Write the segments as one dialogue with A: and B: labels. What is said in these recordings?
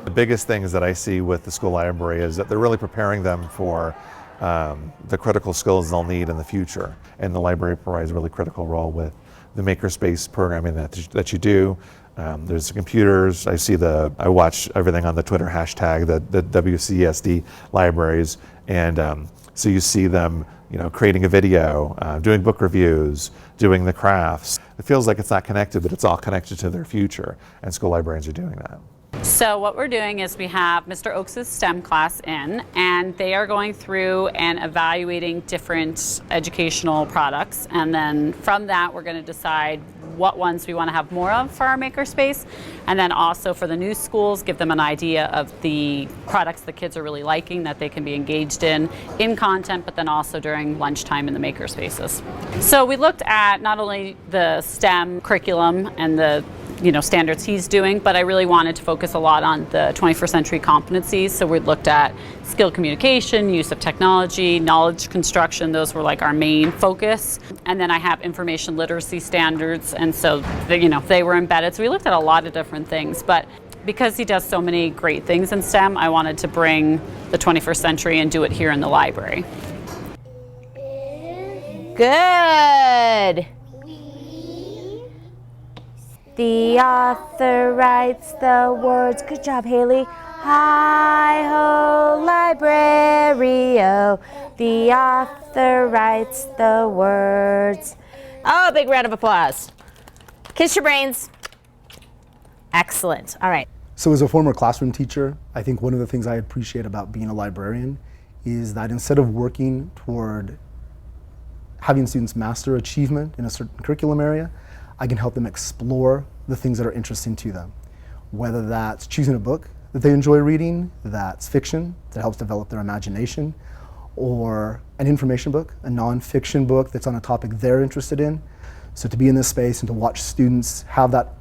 A: The biggest things that I see with the school library is that they're really preparing them for the critical skills they'll need in the future. And the library provides a really critical role with the makerspace programming that you do. There's the computers. I watch everything on the Twitter hashtag, the WCSD libraries, and so you see them, creating a video, doing book reviews, doing the crafts. It feels like it's not connected, but it's all connected to their future, and school librarians are doing that.
B: So what we're doing is we have Mr. Oaks' STEM class in, and they are going through and evaluating different educational products, and then from that we're going to decide what ones we want to have more of for our makerspace, and then also for the new schools give them an idea of the products the kids are really liking that they can be engaged in content, but then also during lunchtime in the makerspaces. So we looked at not only the STEM curriculum and the standards he's doing, but I really wanted to focus a lot on the 21st century competencies. So we looked at skill communication, use of technology, knowledge construction. Those were like our main focus. And then I have information literacy standards, and so they were embedded. So we looked at a lot of different things, but because he does so many great things in STEM, I wanted to bring the 21st century and do it here in the library.
C: Good. The author writes the words. Good job, Haley. Hi-ho, library-o. The author writes the words. Oh, big round of applause. Kiss your brains. Excellent. All right.
D: So as a former classroom teacher, I think one of the things I appreciate about being a librarian is that instead of working toward having students master achievement in a certain curriculum area, I can help them explore the things that are interesting to them. Whether that's choosing a book that they enjoy reading, that's fiction that helps develop their imagination, or an information book, a nonfiction book that's on a topic they're interested in. So to be in this space and to watch students have that,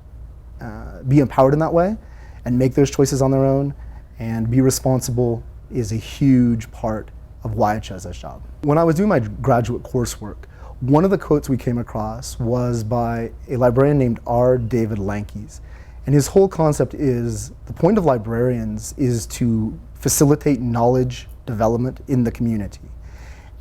D: be empowered in that way and make those choices on their own and be responsible is a huge part of why I chose this job. When I was doing my graduate coursework, one of the quotes we came across was by a librarian named R. David Lankeys. And his whole concept is, the point of librarians is to facilitate knowledge development in the community.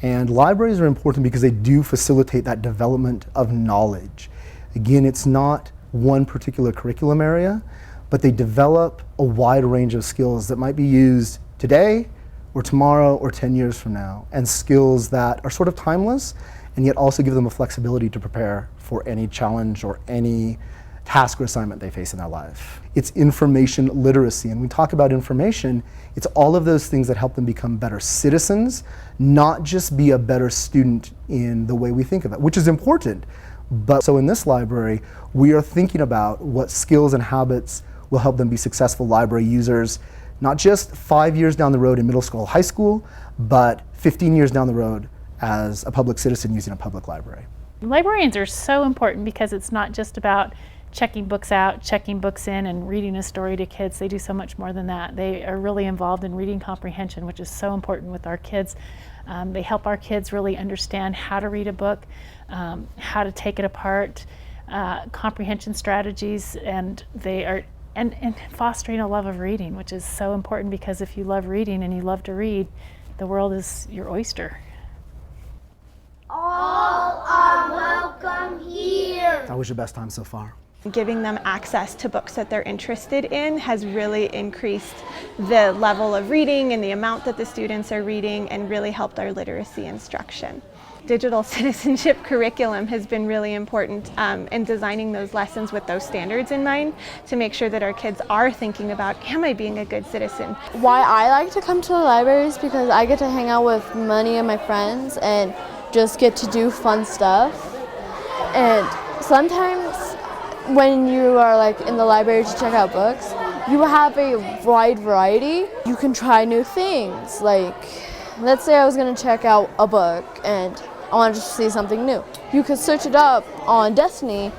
D: And libraries are important because they do facilitate that development of knowledge. Again, it's not one particular curriculum area, but they develop a wide range of skills that might be used today or tomorrow or 10 years from now, and skills that are sort of timeless and yet also give them a flexibility to prepare for any challenge or any task or assignment they face in their life. It's information literacy, and when we talk about information, it's all of those things that help them become better citizens, not just be a better student in the way we think of it, which is important. But so in this library, we are thinking about what skills and habits will help them be successful library users, not just 5 years down the road in middle school or high school, but 15 years down the road as a public citizen using a public library.
E: Librarians are so important because it's not just about checking books out, checking books in, and reading a story to kids. They do so much more than that. They are really involved in reading comprehension, which is so important with our kids. They help our kids really understand how to read a book, how to take it apart, comprehension strategies, and they are and fostering a love of reading, which is so important, because if you love reading and you love to read, the world is your oyster.
F: All are welcome here.
D: That was your best time so far.
G: Giving them access to books that they're interested in has really increased the level of reading and the amount that the students are reading, and really helped our literacy instruction. Digital citizenship curriculum has been really important in designing those lessons with those standards in mind, to make sure that our kids are thinking about, am I being a good citizen?
H: Why I like to come to the library is because I get to hang out with many of my friends and just get to do fun stuff. And sometimes when you are like in the library to check out books, you have a wide variety. You can try new things. Like, let's say I was going to check out a book and I wanted to see something new. You could search it up on Destiny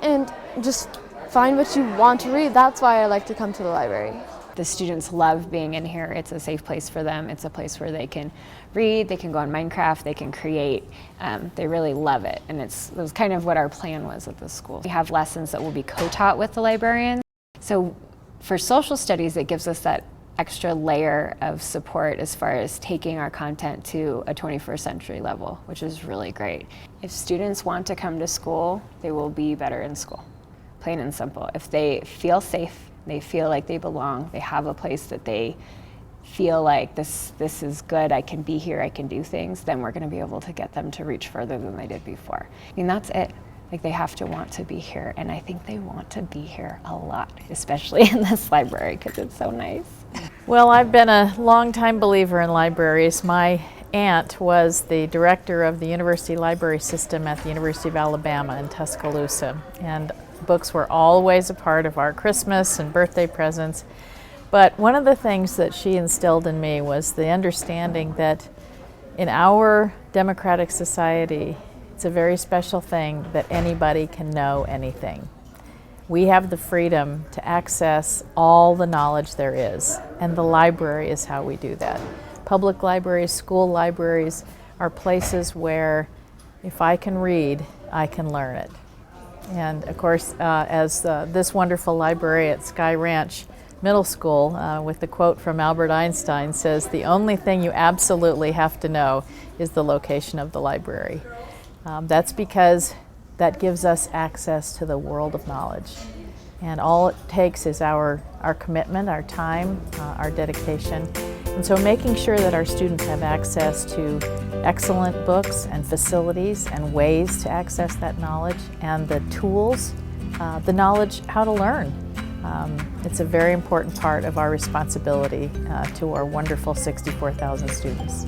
H: and just find what you want to read. That's why I like to come to the library.
I: The students love being in here. It's a safe place for them. It's a place where they can read, they can go on Minecraft, they can create. They really love it, and it was kind of what our plan was at the school. We have lessons that will be co-taught with the librarians. So for social studies, it gives us that extra layer of support as far as taking our content to a 21st century level, which is really great. If students want to come to school, they will be better in school, plain and simple. If they feel safe, they feel like they belong, they have a place that they feel like this is good, I can be here, I can do things, then we're going to be able to get them to reach further than they did before. I mean, that's it. Like, they have to want to be here, and I think they want to be here a lot, especially in this library, because it's so nice.
J: Well, I've been a long-time believer in libraries. My aunt was the director of the University Library System at the University of Alabama in Tuscaloosa, and books were always a part of our Christmas and birthday presents. But one of the things that she instilled in me was the understanding that in our democratic society, it's a very special thing that anybody can know anything. We have the freedom to access all the knowledge there is, and the library is how we do that. Public libraries, school libraries are places where if I can read, I can learn it. And of course, as this wonderful library at Sky Ranch Middle School, with the quote from Albert Einstein, says, "The only thing you absolutely have to know is the location of the library." That's because that gives us access to the world of knowledge. And all it takes is our commitment, our time, our dedication. And so making sure that our students have access to excellent books and facilities and ways to access that knowledge and the tools, the knowledge how to learn. It's a very important part of our responsibility to our wonderful 64,000 students.